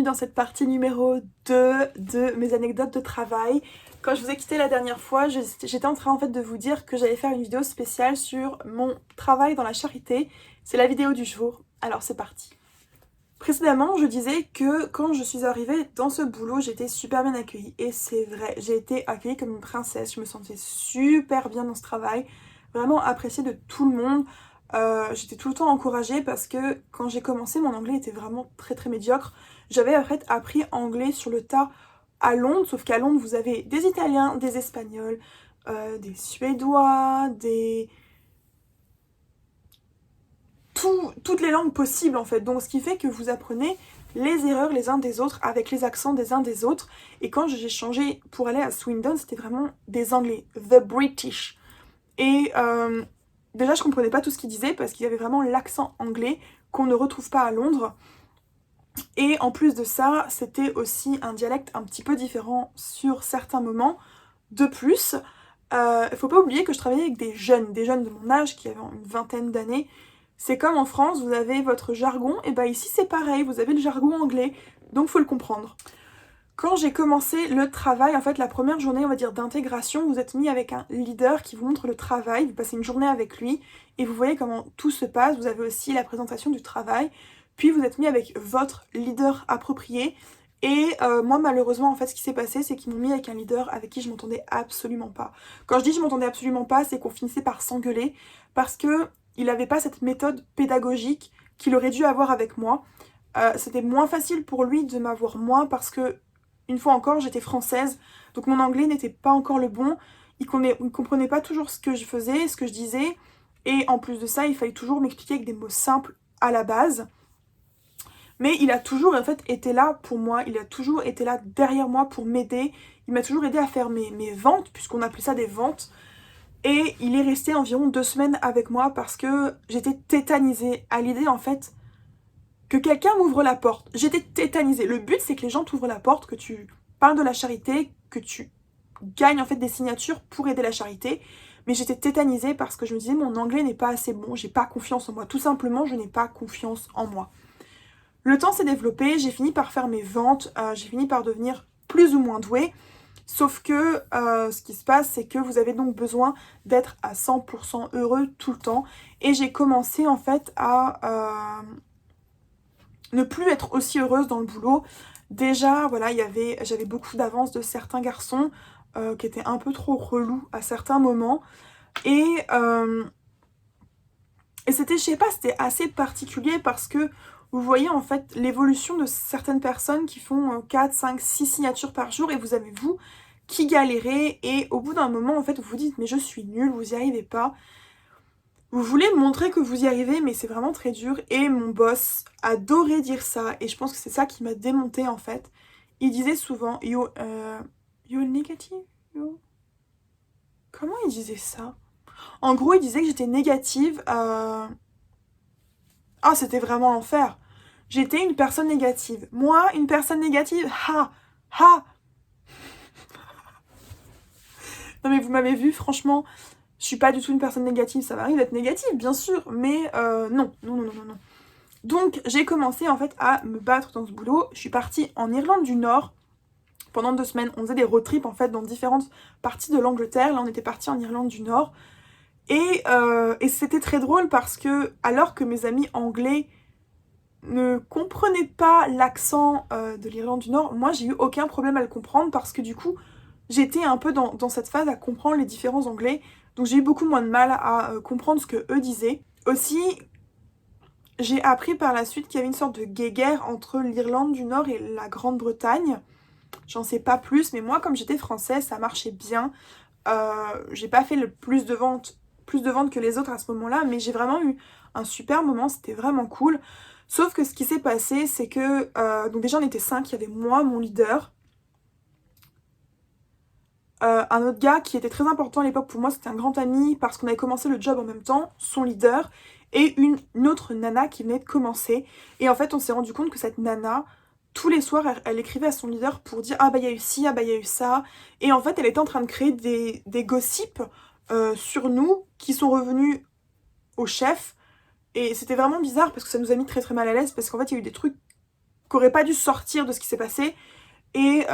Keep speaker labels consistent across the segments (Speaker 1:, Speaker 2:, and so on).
Speaker 1: dans cette partie numéro 2 de mes anecdotes de travail. Quand je vous ai quitté la dernière fois, j'étais en train en fait de vous dire que j'allais faire une vidéo spéciale sur mon travail dans la charité. C'est la vidéo du jour, alors c'est parti. Précédemment, je disais que quand je suis arrivée dans ce boulot, j'étais super bien accueillie. Et c'est vrai, j'ai été accueillie comme une princesse, je me sentais super bien dans ce travail, vraiment appréciée de tout le monde. J'étais tout le temps encouragée parce que quand j'ai commencé, mon anglais était vraiment très très médiocre. J'avais en fait appris anglais sur le tas à Londres, sauf qu'à Londres, vous avez des Italiens, des Espagnols, des Suédois, toutes les langues possibles en fait. Donc ce qui fait que vous apprenez les erreurs les uns des autres avec les accents des uns des autres. Et quand j'ai changé pour aller à Swindon, c'était vraiment des Anglais, the British. Et déjà je comprenais pas tout ce qu'ils disaient parce qu'il y avait vraiment l'accent anglais qu'on ne retrouve pas à Londres. Et en plus de ça, c'était aussi un dialecte un petit peu différent sur certains moments. De plus, faut pas oublier que je travaillais avec des jeunes de mon âge qui avaient une vingtaine d'années. C'est comme en France, vous avez votre jargon, et bah ici c'est pareil, vous avez le jargon anglais, donc faut le comprendre. Quand j'ai commencé le travail, en fait la première journée on va dire d'intégration, vous êtes mis avec un leader qui vous montre le travail, vous passez une journée avec lui et vous voyez comment tout se passe, vous avez aussi la présentation du travail, puis vous êtes mis avec votre leader approprié. Et moi malheureusement en fait ce qui s'est passé c'est qu'ils m'ont mis avec un leader avec qui je m'entendais absolument pas. Quand je dis je m'entendais absolument pas, c'est qu'on finissait par s'engueuler parce que il n'avait pas cette méthode pédagogique qu'il aurait dû avoir avec moi. C'était moins facile pour lui de m'avoir moi parce que, une fois encore, j'étais française, donc mon anglais n'était pas encore le bon. Il comprenait pas toujours ce que je faisais, ce que je disais, et en plus de ça, il fallait toujours m'expliquer avec des mots simples à la base. Mais il a toujours en fait été là pour moi, il a toujours été là derrière moi pour m'aider. Il m'a toujours aidé à faire mes ventes, puisqu'on appelait ça des ventes. Et il est resté environ 2 semaines avec moi parce que j'étais tétanisée à l'idée en fait que quelqu'un m'ouvre la porte. J'étais tétanisée. Le but c'est que les gens t'ouvrent la porte, que tu parles de la charité, que tu gagnes en fait des signatures pour aider la charité. Mais j'étais tétanisée parce que je me disais mon anglais n'est pas assez bon, j'ai pas confiance en moi. Tout simplement je n'ai pas confiance en moi. Le temps s'est développé, j'ai fini par faire mes ventes, j'ai fini par devenir plus ou moins douée. Sauf que ce qui se passe, c'est que vous avez donc besoin d'être à 100% heureux tout le temps. Et j'ai commencé en fait à ne plus être aussi heureuse dans le boulot. Déjà, voilà, j'avais beaucoup d'avance de certains garçons qui étaient un peu trop relous à certains moments. Et c'était, je sais pas, c'était assez particulier parce que vous voyez en fait l'évolution de certaines personnes qui font 4, 5, 6 signatures par jour et vous avez vous qui galérez et au bout d'un moment en fait vous vous dites mais je suis nulle, vous y arrivez pas. Vous voulez montrer que vous y arrivez mais c'est vraiment très dur et mon boss adorait dire ça et je pense que c'est ça qui m'a démontée en fait. Il disait souvent you're negative, Comment il disait ça? En gros il disait que j'étais négative Ah, c'était vraiment l'enfer. J'étais une personne négative. Moi, une personne négative, ha, ha. Non mais vous m'avez vu, franchement, je suis pas du tout une personne négative. Ça m'arrive d'être négative, bien sûr, mais non, non, non, non, non, non. Donc, j'ai commencé en fait à me battre dans ce boulot. Je suis partie en Irlande du Nord pendant 2 semaines. On faisait des road trips en fait dans différentes parties de l'Angleterre. Là, on était parti en Irlande du Nord. Et c'était très drôle parce que, alors que mes amis anglais ne comprenaient pas l'accent de l'Irlande du Nord, moi j'ai eu aucun problème à le comprendre parce que du coup j'étais un peu dans cette phase à comprendre les différents anglais, donc j'ai eu beaucoup moins de mal à comprendre ce que eux disaient. Aussi, j'ai appris par la suite qu'il y avait une sorte de guéguerre entre l'Irlande du Nord et la Grande-Bretagne. J'en sais pas plus, mais moi comme j'étais française, ça marchait bien. J'ai pas fait le plus de ventes que les autres à ce moment-là, mais j'ai vraiment eu un super moment, c'était vraiment cool. Sauf que ce qui s'est passé, c'est que donc déjà on était 5, il y avait moi, mon leader, un autre gars qui était très important à l'époque pour moi, c'était un grand ami parce qu'on avait commencé le job en même temps, son leader, et une autre nana qui venait de commencer. Et en fait on s'est rendu compte que cette nana, tous les soirs, elle écrivait à son leader pour dire ah bah il y a eu ci, ah bah il y a eu ça. Et en fait elle était en train de créer des gossips sur nous qui sont revenus au chef. Et c'était vraiment bizarre parce que ça nous a mis très très mal à l'aise parce qu'en fait il y a eu des trucs n'auraient pas dû sortir de ce qui s'est passé. Et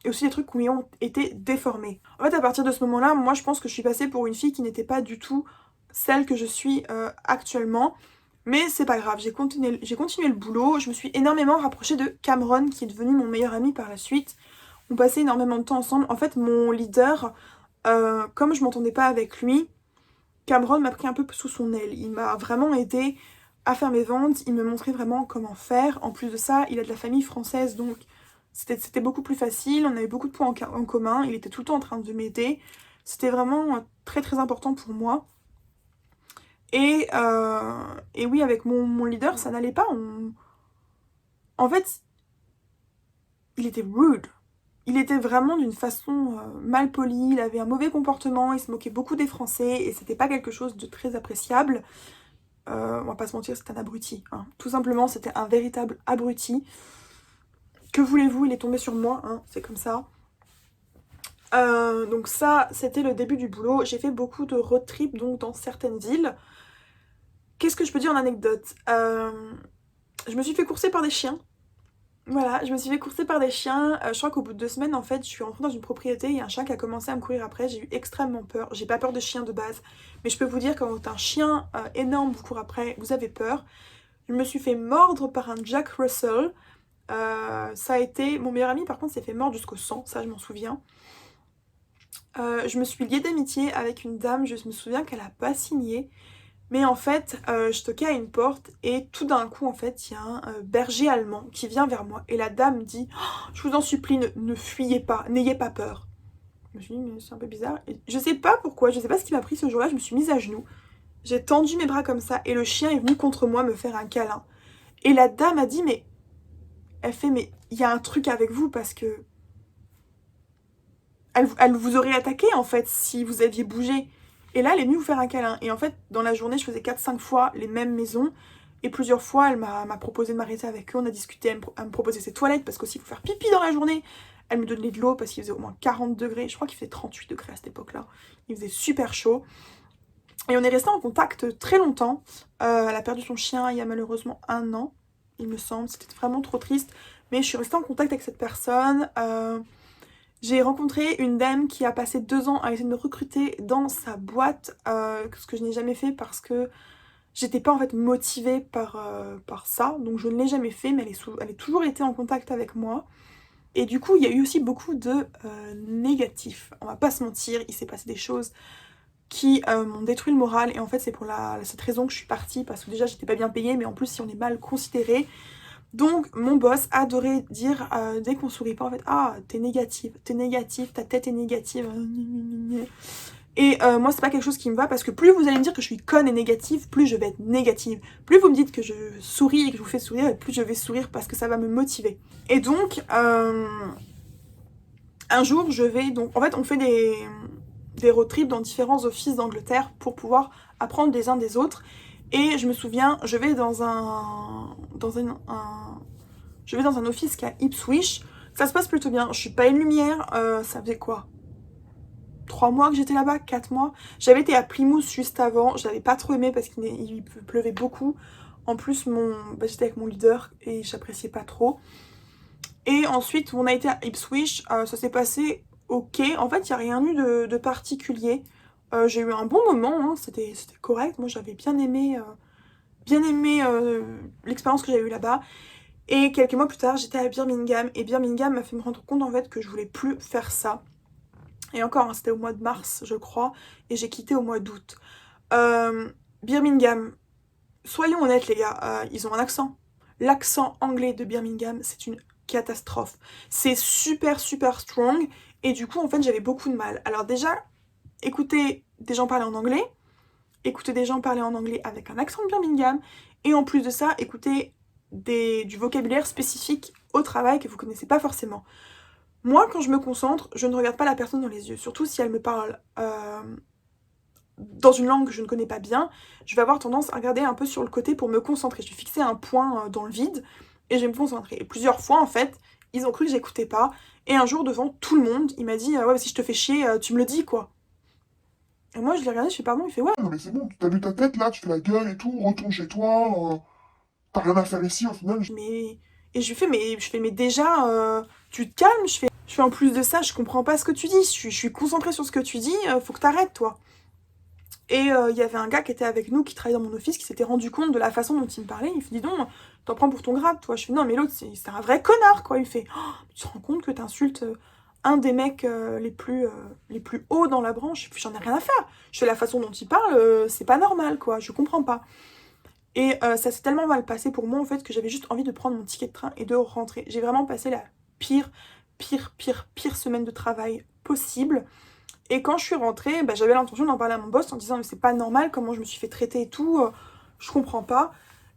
Speaker 1: aussi des trucs qui ont été déformés. En fait, à partir de ce moment-là, moi je pense que je suis passée pour une fille qui n'était pas du tout celle que je suis actuellement. Mais c'est pas grave, j'ai continué le boulot, je me suis énormément rapprochée de Cameron, qui est devenu mon meilleur ami par la suite. On passait énormément de temps ensemble. En fait, mon leader, comme je m'entendais pas avec lui, Cameron m'a pris un peu sous son aile. Il m'a vraiment aidé à faire mes ventes, il me montrait vraiment comment faire. En plus de ça, il a de la famille française, donc c'était beaucoup plus facile. On avait beaucoup de points en commun, il était tout le temps en train de m'aider. C'était vraiment très très important pour moi. Et oui, avec mon leader, ça n'allait pas. En fait, il était rude. Il était vraiment d'une façon mal polie, il avait un mauvais comportement, il se moquait beaucoup des Français et c'était pas quelque chose de très appréciable. On va pas se mentir, c'est un abruti. Hein. Tout simplement, c'était un véritable abruti. Que voulez-vous, il est tombé sur moi, hein, c'est comme ça. Donc ça, c'était le début du boulot. J'ai fait beaucoup de road trip donc dans certaines villes. Qu'est-ce que je peux dire en anecdote? Je me suis fait courser par des chiens. Voilà, je me suis fait courser par des chiens. Je crois qu'au bout de 2 semaines, en fait, je suis rentrée dans une propriété. Il y a un chien qui a commencé à me courir après. J'ai eu extrêmement peur. J'ai pas peur de chiens de base. Mais je peux vous dire, quand un chien énorme vous court après, vous avez peur. Je me suis fait mordre par un Jack Russell. Ça a été... Mon meilleur ami, par contre, s'est fait mordre jusqu'au sang. Ça, je m'en souviens. Je me suis liée d'amitié avec une dame. Je me souviens qu'elle a pas signé. Mais en fait, je toquais à une porte et tout d'un coup, en fait, il y a un berger allemand qui vient vers moi. Et la dame dit « Je vous en supplie, ne fuyez pas, n'ayez pas peur. » Je me suis dit « Mais c'est un peu bizarre. » Et je sais pas pourquoi, je sais pas ce qui m'a pris ce jour-là, je me suis mise à genoux. J'ai tendu mes bras comme ça et le chien est venu contre moi me faire un câlin. Et la dame a dit « Mais... » Elle fait « Mais il y a un truc avec vous parce que... » Elle vous aurait attaqué, en fait, si vous aviez bougé. Et là, elle est venue vous faire un câlin. Et en fait, dans la journée, je faisais 4-5 fois les mêmes maisons. Et plusieurs fois, elle m'a proposé de m'arrêter avec eux. On a discuté, elle me proposait ses toilettes parce qu'aussi, il faut faire pipi dans la journée. Elle me donnait de l'eau parce qu'il faisait au moins 40 degrés. Je crois qu'il faisait 38 degrés à cette époque-là. Il faisait super chaud. Et on est resté en contact très longtemps. Elle a perdu son chien il y a malheureusement 1 an, il me semble. C'était vraiment trop triste. Mais je suis restée en contact avec cette personne. J'ai rencontré une dame qui a passé 2 ans à essayer de me recruter dans sa boîte, ce que je n'ai jamais fait parce que j'étais pas en fait motivée par ça, donc je ne l'ai jamais fait, mais elle a toujours été en contact avec moi. Et du coup, il y a eu aussi beaucoup de négatifs. On va pas se mentir, il s'est passé des choses qui m'ont détruit le moral, et en fait c'est pour cette raison que je suis partie, parce que déjà j'étais pas bien payée, mais en plus si on est mal considéré. Donc mon boss adorait dire dès qu'on sourit pas en fait ah t'es négative, ta tête est négative. Et moi c'est pas quelque chose qui me va parce que plus vous allez me dire que je suis conne et négative, plus je vais être négative. Plus vous me dites que je souris et que je vous fais sourire, plus je vais sourire parce que ça va me motiver. Et donc un jour je vais donc en fait on fait des road trips dans différents offices d'Angleterre pour pouvoir apprendre des uns des autres. Et je me souviens, je vais dans un office qui est à Ipswich. Ça se passe plutôt bien. Je suis pas une lumière. Ça faisait quoi, 3 mois que j'étais là-bas, 4 mois. J'avais été à Plymouth juste avant. Je l'avais pas trop aimé parce qu'il pleuvait beaucoup. En plus, j'étais avec mon leader et j'appréciais pas trop. Et ensuite, on a été à Ipswich. Ça s'est passé ok. En fait, il n'y a rien eu de particulier. J'ai eu un bon moment. Hein. C'était correct. Moi, j'avais bien aimé l'expérience que j'avais eue là-bas. Et quelques mois plus tard, j'étais à Birmingham. Et Birmingham m'a fait me rendre compte en fait que je voulais plus faire ça. Et encore, hein, c'était au mois de mars, je crois. Et j'ai quitté au mois d'août. Birmingham, soyons honnêtes les gars, ils ont un accent. L'accent anglais de Birmingham, c'est une catastrophe. C'est super super strong. Et du coup, en fait, j'avais beaucoup de mal. Alors déjà, écouter des gens parler en anglais. Écouter des gens parler en anglais avec un accent de Birmingham. Et en plus de ça, écouter du vocabulaire spécifique au travail que vous connaissez pas forcément. Moi, quand je me concentre, je ne regarde pas la personne dans les yeux. Surtout si elle me parle dans une langue que je ne connais pas bien, je vais avoir tendance à regarder un peu sur le côté pour me concentrer. Je vais fixer un point dans le vide et je vais me concentrer. Et plusieurs fois, en fait, ils ont cru que j'écoutais pas. Et un jour, devant tout le monde, il m'a dit « Ouais, si je te fais chier, tu me le dis, quoi. » Et moi, je l'ai regardé, je fais « Pardon ?» Il fait « Ouais. »
Speaker 2: Non mais c'est bon, t'as vu ta tête là, tu fais la gueule et tout, retourne chez toi, t'as rien à faire ici au final.
Speaker 1: Mais Et je lui fais, mais déjà, tu te calmes, je fais en plus de ça, je comprends pas ce que tu dis, je suis concentrée sur ce que tu dis, faut que t'arrêtes, toi. Et il y avait un gars qui était avec nous, qui travaillait dans mon office, qui s'était rendu compte de la façon dont il me parlait. Il me fait, dis donc, t'en prends pour ton grade, toi. Je fais, non, mais l'autre, c'est un vrai connard, quoi. Il fait, oh, tu te rends compte que t'insultes un des mecs les plus hauts dans la branche? J'en ai rien à faire. Je fais, la façon dont il parle, c'est pas normal, quoi. Je comprends pas. Et ça s'est tellement mal passé pour moi, en fait, que j'avais juste envie de prendre mon ticket de train et de rentrer. J'ai vraiment passé la pire semaine de travail possible. Et quand je suis rentrée, bah, j'avais l'intention d'en parler à mon boss en disant mais c'est pas normal comment je me suis fait traiter et tout, je comprends pas.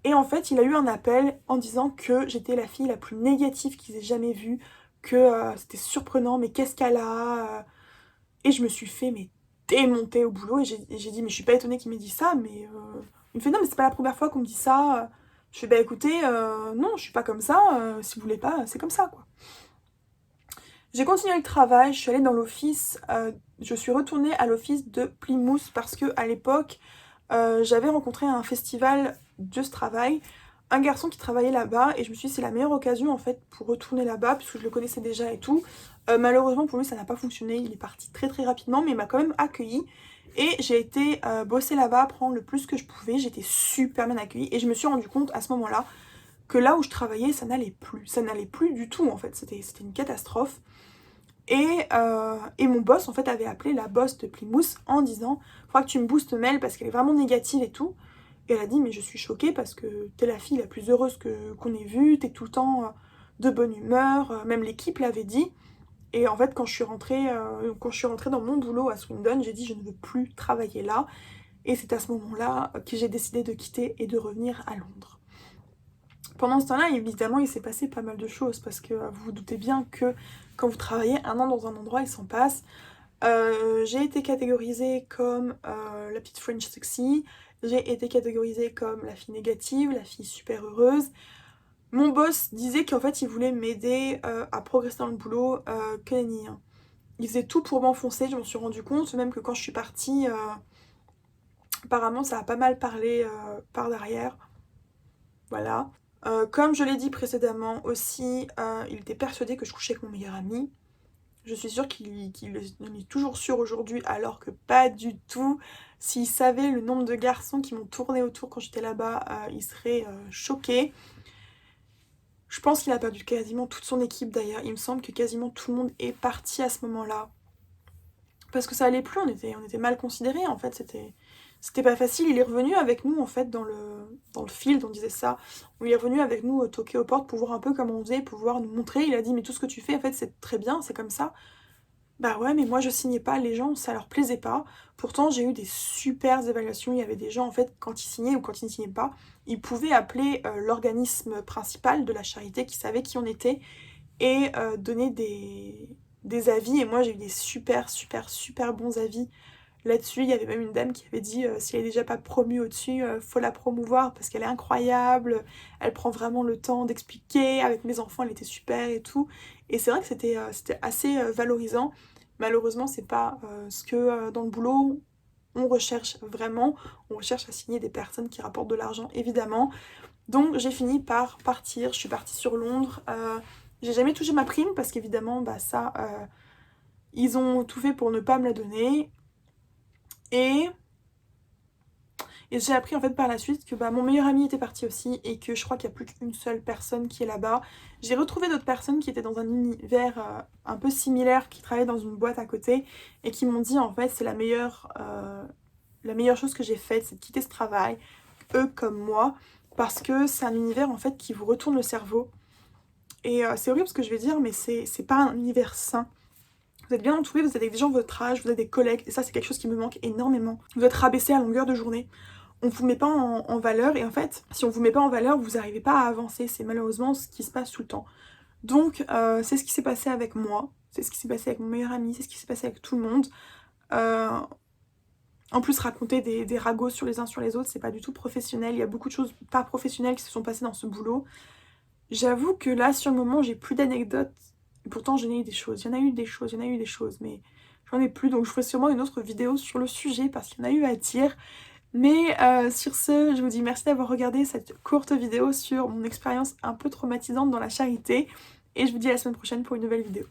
Speaker 1: Et en fait, il a eu un appel en disant que j'étais la fille la plus négative qu'ils aient jamais vue, que c'était surprenant, mais qu'est-ce qu'elle a Et je me suis fait mais démonter au boulot et j'ai dit mais je suis pas étonnée qu'il m'ait dit ça, mais il me fait non mais c'est pas la première fois qu'on me dit ça. Je fais bah écoutez, non, je suis pas comme ça, si vous voulez pas, c'est comme ça quoi. J'ai continué le travail, je suis allée dans l'office, je suis retournée à l'office de Plymouth parce que à l'époque, j'avais rencontré à un festival de ce travail un garçon qui travaillait là-bas et je me suis dit c'est la meilleure occasion en fait pour retourner là-bas puisque je le connaissais déjà et tout. Malheureusement pour lui ça n'a pas fonctionné, il est parti très rapidement mais il m'a quand même accueilli et j'ai été bosser là-bas, prendre le plus que je pouvais, j'étais super bien accueillie et je me suis rendu compte à ce moment-là que là où je travaillais ça n'allait plus du tout en fait, c'était une catastrophe. Et mon boss en fait avait appelé la boss de Plymouth en disant faudra que tu me boostes Mel parce qu'elle est vraiment négative et tout. Et elle a dit mais je suis choquée parce que t'es la fille la plus heureuse qu'on ait vue, t'es tout le temps de bonne humeur, même l'équipe l'avait dit. Et en fait quand je suis rentrée dans mon boulot à Swindon, j'ai dit je ne veux plus travailler là. Et c'est à ce moment-là que j'ai décidé de quitter et de revenir à Londres. Pendant ce temps-là, évidemment, il s'est passé pas mal de choses parce que vous vous doutez bien que quand vous travaillez un an dans un endroit, il s'en passe. J'ai été catégorisée comme la petite French sexy, j'ai été catégorisée comme la fille négative, la fille super heureuse. Mon boss disait qu'en fait il voulait m'aider à progresser dans le boulot, que nenni, hein. Il faisait tout pour m'enfoncer, je m'en suis rendu compte, même que quand je suis partie, apparemment ça a pas mal parlé par derrière. Voilà. Comme je l'ai dit précédemment aussi, il était persuadé que je couchais avec mon meilleur ami. Je suis sûre qu'il en est toujours sûr aujourd'hui, alors que pas du tout. S'il savait le nombre de garçons qui m'ont tourné autour quand j'étais là-bas, il serait choqué. Je pense qu'il a perdu quasiment toute son équipe d'ailleurs. Il me semble que quasiment tout le monde est parti à ce moment-là. Parce que ça allait plus, on était mal considérés en fait, c'était pas facile. Il est revenu avec nous en fait dans le field, on disait ça. Il est revenu avec nous toquer aux portes pour voir un peu comment on faisait, pour pouvoir nous montrer. Il a dit mais tout ce que tu fais en fait c'est très bien, c'est comme ça. Bah ouais mais moi je signais pas, les gens ça leur plaisait pas. Pourtant j'ai eu des super évaluations, il y avait des gens en fait quand ils signaient ou quand ils ne signaient pas, ils pouvaient appeler l'organisme principal de la charité qui savait qui on était et donner des avis. Et moi j'ai eu des super bons avis là-dessus. Il y avait même une dame qui avait dit si elle est déjà pas promue au-dessus, faut la promouvoir parce qu'elle est incroyable, elle prend vraiment le temps d'expliquer, avec mes enfants elle était super et tout. Et c'est vrai que c'était assez valorisant. Malheureusement c'est pas ce que dans le boulot on recherche vraiment. On recherche à signer des personnes qui rapportent de l'argent évidemment. Donc j'ai fini par partir, je suis partie sur Londres. J'ai jamais touché ma prime parce qu'évidemment bah ça ils ont tout fait pour ne pas me la donner. Et j'ai appris en fait par la suite que bah, mon meilleur ami était parti aussi et que je crois qu'il n'y a plus qu'une seule personne qui est là-bas. J'ai retrouvé d'autres personnes qui étaient dans un univers un peu similaire, qui travaillaient dans une boîte à côté et qui m'ont dit en fait c'est la meilleure chose que j'ai faite, c'est de quitter ce travail, eux comme moi, parce que c'est un univers en fait qui vous retourne le cerveau. Et c'est horrible ce que je vais dire mais c'est pas un univers sain. Vous êtes bien entouré, vous êtes avec des gens de votre âge, vous avez des collègues, et ça c'est quelque chose qui me manque énormément. Vous êtes rabaissé à longueur de journée, on vous met pas en valeur, et en fait, si on vous met pas en valeur, vous n'arrivez pas à avancer, c'est malheureusement ce qui se passe tout le temps. Donc c'est ce qui s'est passé avec moi, c'est ce qui s'est passé avec mon meilleur ami, c'est ce qui s'est passé avec tout le monde. En plus, raconter des ragots sur les uns sur les autres, c'est pas du tout professionnel, il y a beaucoup de choses pas professionnelles qui se sont passées dans ce boulot. J'avoue que là, sur le moment, j'ai plus d'anecdotes. Pourtant, j'en ai eu des choses. Il y en a eu des choses, mais j'en ai plus. Donc, je ferai sûrement une autre vidéo sur le sujet parce qu'il y en a eu à dire. Mais sur ce, je vous dis merci d'avoir regardé cette courte vidéo sur mon expérience un peu traumatisante dans la charité. Et je vous dis à la semaine prochaine pour une nouvelle vidéo.